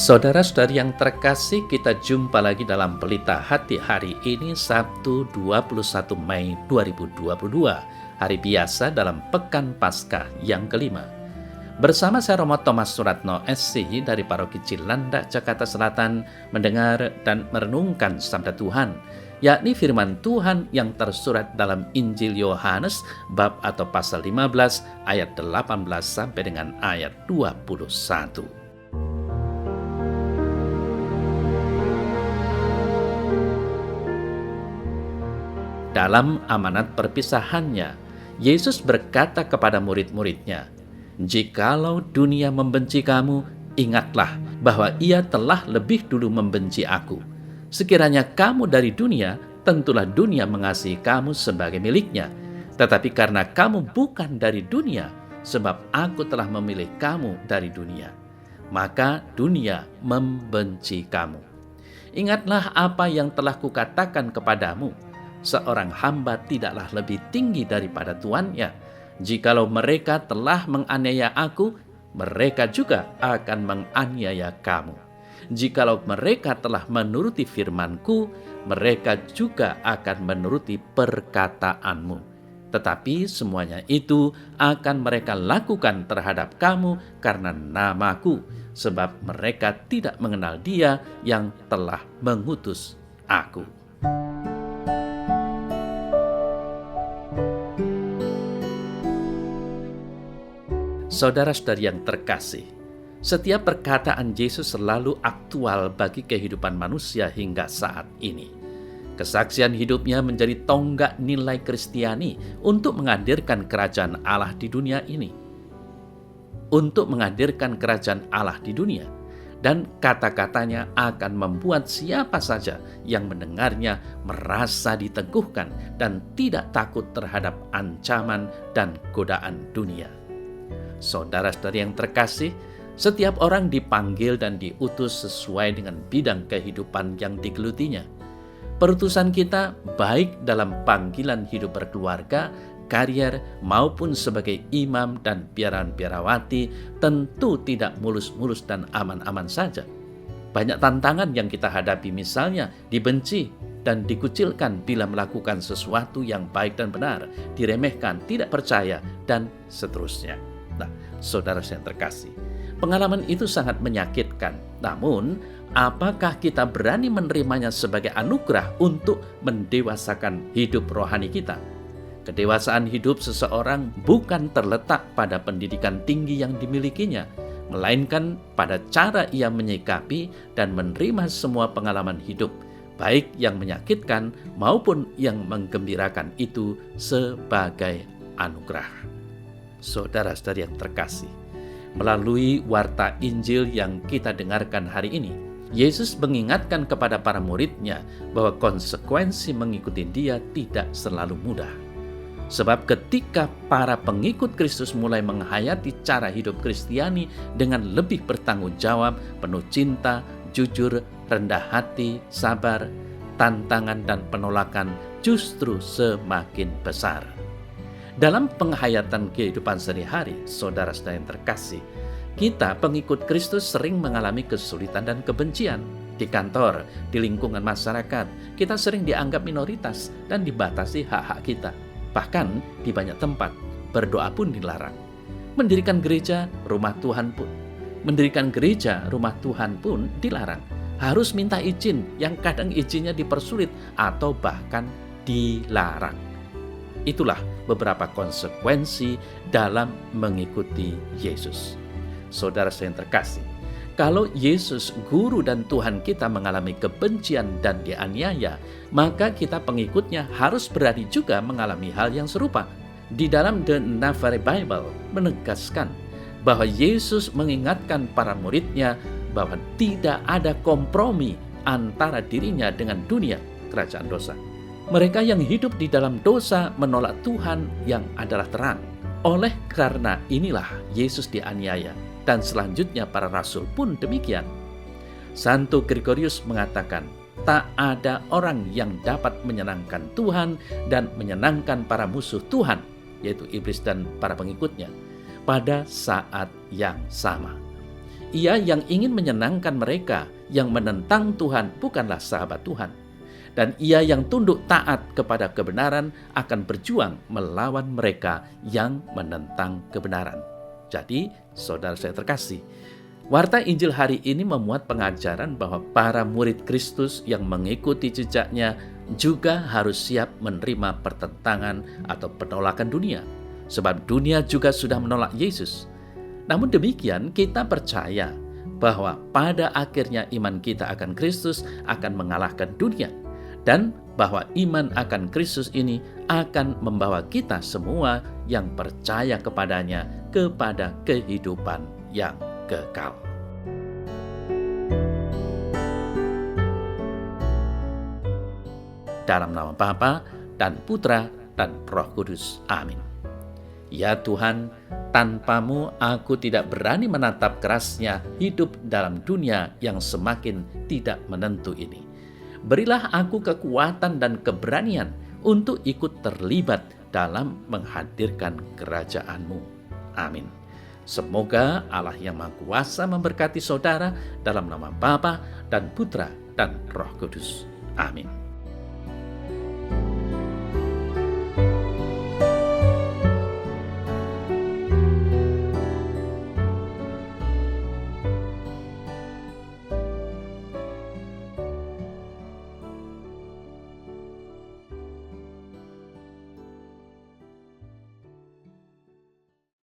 Saudara-saudari yang terkasih, kita jumpa lagi dalam Pelita Hati hari ini Sabtu 21 Mei 2022, hari biasa dalam Pekan Paskah yang kelima. Bersama saya Romo Thomas Suratno SC dari Paroki Cilandak, Jakarta Selatan, mendengar dan merenungkan Sabda Tuhan, yakni firman Tuhan yang tersurat dalam Injil Yohanes bab atau pasal 15 ayat 18 sampai dengan ayat 21. Dalam amanat perpisahannya, Yesus berkata kepada murid-muridnya, "Jikalau dunia membenci kamu, ingatlah bahwa ia telah lebih dulu membenci aku. Sekiranya kamu dari dunia, tentulah dunia mengasihi kamu sebagai miliknya. Tetapi karena kamu bukan dari dunia, sebab aku telah memilih kamu dari dunia, maka dunia membenci kamu. Ingatlah apa yang telah kukatakan kepadamu, seorang hamba tidaklah lebih tinggi daripada tuannya. Jikalau mereka telah menganiaya aku, mereka juga akan menganiaya kamu. Jikalau mereka telah menuruti firman-Ku, mereka juga akan menuruti perkataanmu. Tetapi semuanya itu akan mereka lakukan terhadap kamu karena nama-Ku, sebab mereka tidak mengenal Dia yang telah mengutus aku." Saudara-saudari yang terkasih, setiap perkataan Yesus selalu aktual bagi kehidupan manusia hingga saat ini. Kesaksian hidupnya menjadi tonggak nilai Kristiani untuk menghadirkan kerajaan Allah di dunia ini. Untuk menghadirkan kerajaan Allah di dunia, dan kata-katanya akan membuat siapa saja yang mendengarnya merasa diteguhkan dan tidak takut terhadap ancaman dan godaan dunia. Saudara-saudari yang terkasih, setiap orang dipanggil dan diutus sesuai dengan bidang kehidupan yang digelutinya. Perutusan kita baik dalam panggilan hidup berkeluarga, karier, maupun sebagai imam dan biarawati tentu tidak mulus-mulus dan aman-aman saja. Banyak tantangan yang kita hadapi, misalnya dibenci dan dikucilkan bila melakukan sesuatu yang baik dan benar, diremehkan, tidak percaya, dan seterusnya. Nah, saudara yang terkasih, pengalaman itu sangat menyakitkan. Namun, apakah kita berani menerimanya sebagai anugerah untuk mendewasakan hidup rohani kita? Kedewasaan hidup seseorang bukan terletak pada pendidikan tinggi yang dimilikinya, melainkan pada cara ia menyikapi dan menerima semua pengalaman hidup, baik yang menyakitkan maupun yang menggembirakan itu sebagai anugerah. Saudara-saudari yang terkasih, melalui warta Injil yang kita dengarkan hari ini, Yesus mengingatkan kepada para muridnya bahwa konsekuensi mengikuti Dia tidak selalu mudah. Sebab ketika para pengikut Kristus mulai menghayati cara hidup Kristiani dengan lebih bertanggung jawab, penuh cinta, jujur, rendah hati, sabar, tantangan dan penolakan justru semakin besar. Dalam penghayatan kehidupan sehari-hari, saudara-saudara yang terkasih, kita pengikut Kristus sering mengalami kesulitan dan kebencian. Di kantor, di lingkungan masyarakat, kita sering dianggap minoritas dan dibatasi hak-hak kita. Bahkan di banyak tempat, berdoa pun dilarang. Mendirikan gereja, rumah Tuhan pun dilarang. Harus minta izin, yang kadang izinnya dipersulit atau bahkan dilarang. Itulah beberapa konsekuensi dalam mengikuti Yesus. Saudara yang terkasih, kalau Yesus, Guru dan Tuhan kita, mengalami kebencian dan dianiaya, maka kita pengikutnya harus berani juga mengalami hal yang serupa. Di dalam The Navarre Bible menegaskan bahwa Yesus mengingatkan para muridnya bahwa tidak ada kompromi antara dirinya dengan dunia, kerajaan dosa. Mereka yang hidup di dalam dosa menolak Tuhan yang adalah terang. Oleh karena inilah Yesus dianiaya, dan selanjutnya para rasul pun demikian. Santo Gregorius mengatakan, tak ada orang yang dapat menyenangkan Tuhan dan menyenangkan para musuh Tuhan, yaitu iblis dan para pengikutnya, pada saat yang sama. Ia yang ingin menyenangkan mereka yang menentang Tuhan bukanlah sahabat Tuhan. Dan ia yang tunduk taat kepada kebenaran akan berjuang melawan mereka yang menentang kebenaran. Jadi, saudara saya terkasih, Warta Injil hari ini memuat pengajaran bahwa para murid Kristus yang mengikuti jejaknya juga harus siap menerima pertentangan atau penolakan dunia. Sebab dunia juga sudah menolak Yesus. Namun demikian, kita percaya bahwa pada akhirnya iman kita akan Kristus akan mengalahkan dunia. Dan bahwa iman akan Kristus ini akan membawa kita semua yang percaya kepadanya kepada kehidupan yang kekal. Dalam nama Bapa dan Putra dan Roh Kudus. Amin. Ya Tuhan, tanpamu aku tidak berani menatap kerasnya hidup dalam dunia yang semakin tidak menentu ini. Berilah aku kekuatan dan keberanian untuk ikut terlibat dalam menghadirkan kerajaan-Mu. Amin. Semoga Allah yang Maha Kuasa memberkati saudara dalam nama Bapa dan Putra dan Roh Kudus. Amin.